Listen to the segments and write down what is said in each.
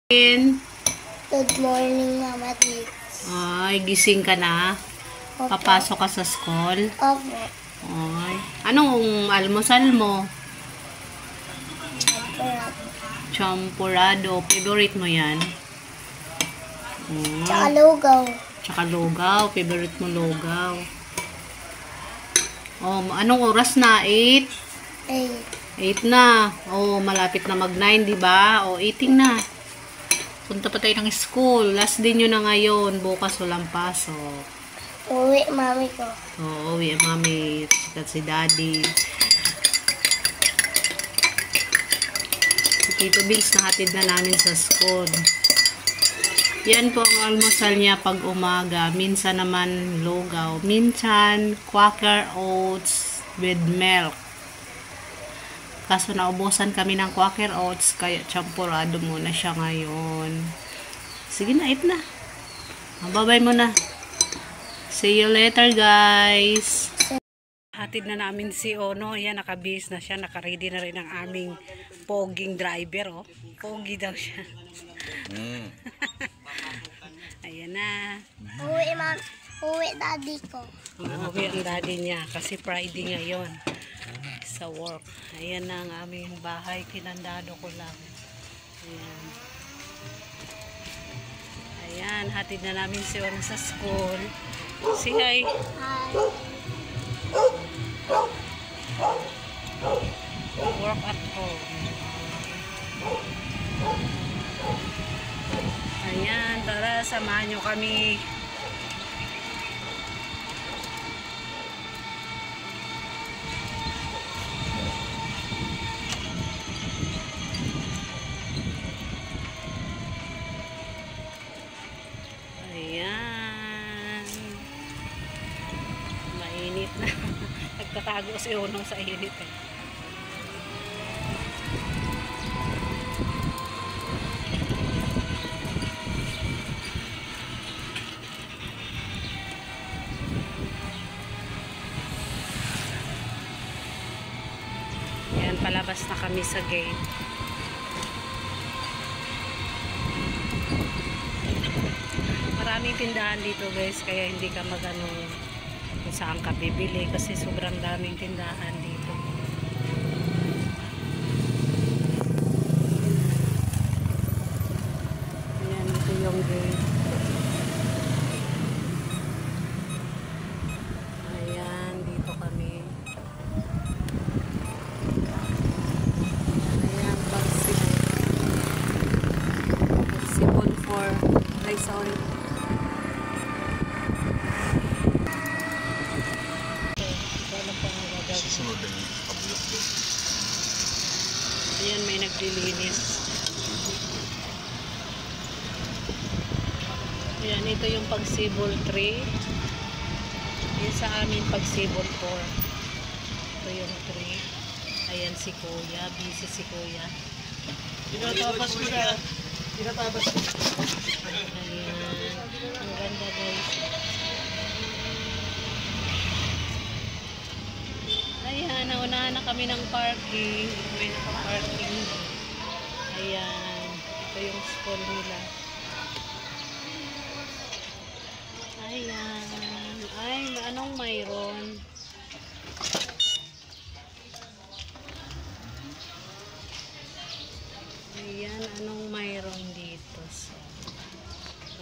Good morning, Mama Tits. Ay, gising ka na? Opo. Papasok ka sa school? Opo. Ay, anong almusal mo? Champurado. Favorite mo yan? Tsaka lugaw. Tsaka lugaw. Favorite mo lugaw. Oh, anong oras na? 8? 8 na. Oh, malapit na mag-9, di ba? Oh, eating na. Punta pa tayo ng school. Last day nyo na ngayon. Bukas walang pasok. Uwi, mami ko. Oo, uwi ang mami at si daddy. Si Tito Bills nahatid na namin sa school. Yan po ang almusal niya pag umaga. Minsan naman lugaw. Minsan Quaker Oats with milk. Kaso naubusan kami ng Quaker Oats kaya champurado muna siya ngayon. Sige na, eat na. Bye-bye muna. See you later, guys. Hatid na namin si Ono. Yan, nakabihis na siya. Nakaready na rin ang aming poging driver. Oh. Pogi daw siya. Ayan na. Uwi, daddy ko. Uwi ang daddy niya kasi Friday ngayon sa work. Ayan na ang aming bahay. Kinandado ko lang. Ayan. Ayan, hatid na namin si Ono sa school. Say hi. Hi. Work at home. Ayan, tara, samahan nyo kami. Ayan. Mainit na. Nagtatago si Ono sa init eh. Ayan, palabas na kami sa gate. Maraming tindahan dito guys, kaya hindi ka magano kung saan ka bibili kasi sobrang daming tindahan dito. Ayan, ito yung gate. Ayan, dito kami. Ayan, Bagsibol for ay sorry. Ayan, may naglilinis. Ayan, ito yung pagsibol 3. Yan sa amin pagsibol 4. Ito yung 3. Ayan si Kuya. Busy si Kuya. Tinatabas ko na. Tinatabas ko. Ayan. Ang ganda guys. Ayan, naunahan na kami ng parking. May naka-parking. Ayan. Ito yung school nila. Ayan. Ay, anong mayroon? Ayan, anong mayroon dito? So,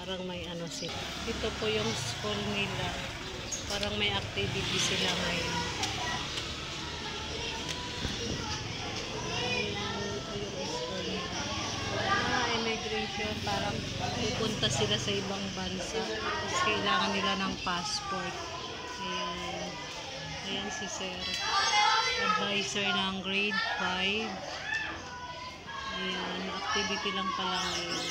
parang may ano sila. Ito po yung school nila. Parang may activity sila ngayon. Parang pupunta sila sa ibang bansa kasi kailangan nila ng passport. Ayan. Ayan si Sir, advisor ng grade 5. Ayan, activity lang pala ngayon.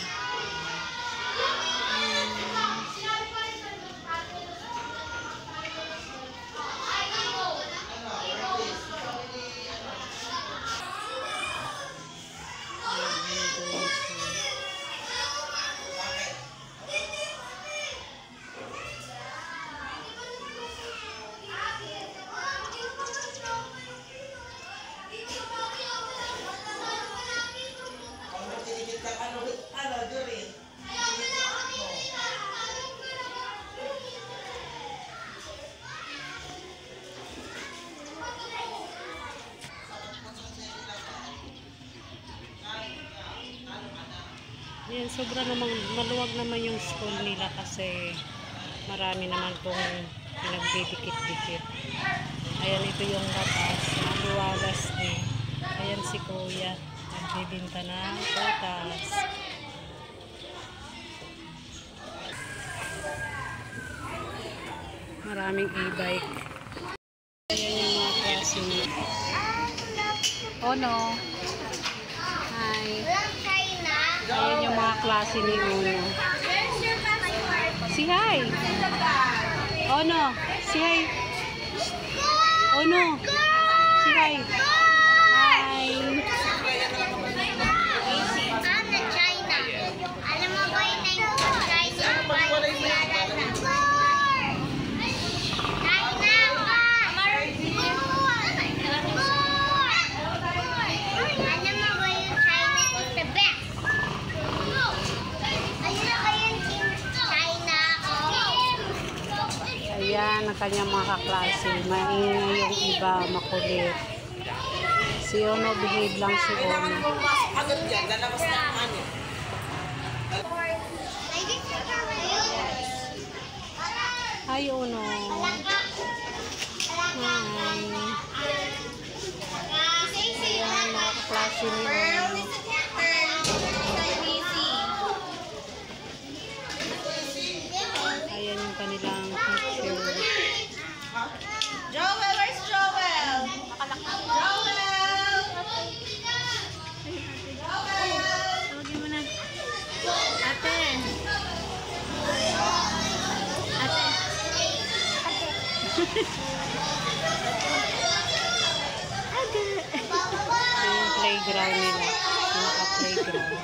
Yan, sobra namang maluwag naman yung school nila kasi marami naman pong pinagdidikit-dikit. Ayan, ito yung labas. Maluwagas din. Ayan si Kuya. Nagbibinta ng prutas. Maraming e-bike. Ayan yung mga klase niya. Oh no. Hi. Walang China. Ayan yung mga klase ni Uno. Si hi. Oh no. Si hi. Oh no. Si hi. Hi. I'm the China. Alam mo ba yung name ko? China. Ayan ang kanyang mga kaklase. Maingay yung iba, makulit. Si Ono, behave lang si Ono. Hi, Ono. Hi. Ayan, mga kaklase ni Ono. Ayan yung kanilang picture. Joel, where's Joel? Joel! Tawagin mo na. Ate. Ate. Ito yung playground nila. Naka-playground.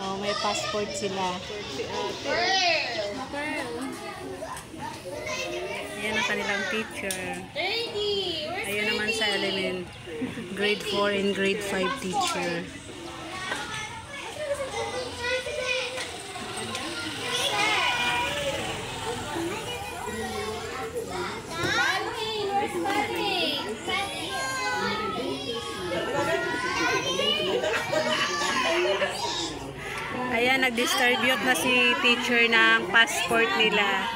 Oh, may passport sila. Ayan ang kanilang teacher. Ayan naman sa element. Grade 4 and grade 5 teacher. Ayan, nag-distribute na si teacher ng passport nila.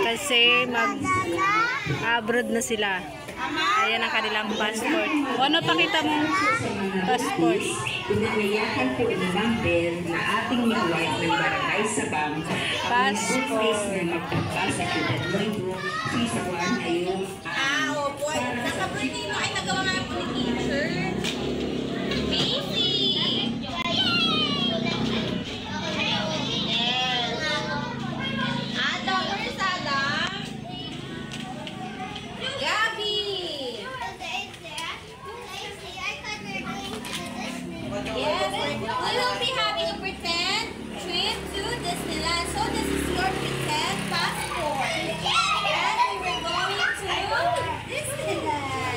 Kasi mag-abroad na sila. Ayan ang kanilang passport. O, ano pakita mo? Passport. Pinanayahan po ni Ma'am Bell na ating midwife ng Barangay Sabang Passport. na magtagpa sa Ciudad Nuevo, Phase 1 ay yung Opo. Naka-birthday mo ay nagawa nga po ni teacher. Macy! Adam, where's Adam? Gabby! Yes, we will be having a pretend trip to Disneyland. So this is your pretend passport. And we were going to Disneyland.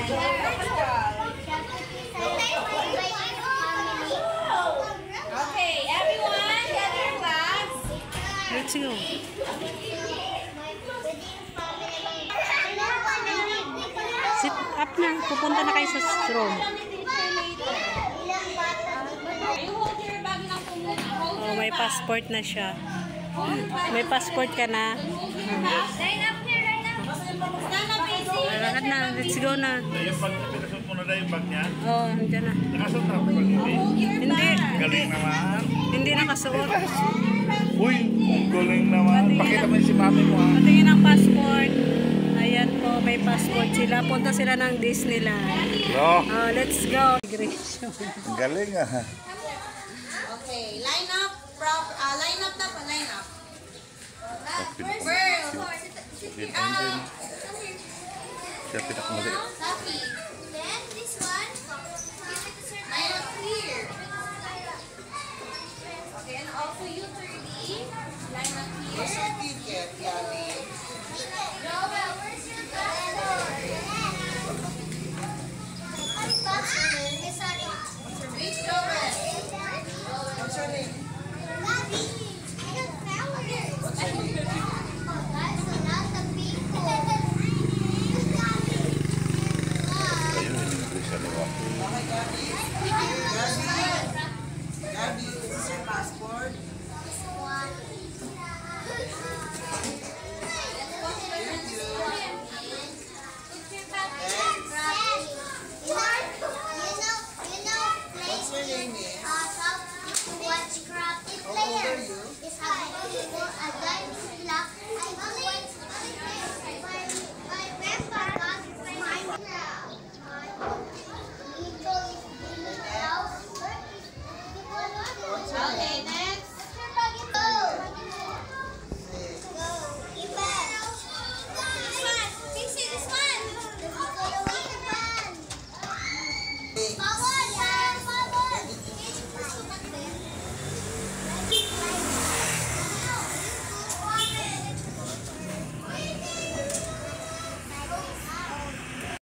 Okay, everyone, get your flags. Let's go. Sit up na. Pupunta na kayo sa room. You hold your bag na po muna. Hold Oh, may passport na siya. May passport ka na. Line up here, line up. Stand up, Macy. Lakad na. Let's go na. Yung pag pinasot mo na daw yung bag niya, Oh, andyan na. nakasot na ako pag hindi. Hold your Hindi. bag. Galing naman. Hindi nakasuot. Uy, galing naman. Pakita mo yung si mami mo ha. Patingin ang passport. Ayan po, may passport sila. Punta sila ng Disneyland. No, Oh, let's go. galing ah. Okay, line up. Line up na po, line up. Pearl. Sit here. Siya pinakamaliit. Safi. Then this one. Line up here. Okay, and also you, 30. Line up here. Joel, where's your passport? What's your name? Sorry. Which Joel? What's your name?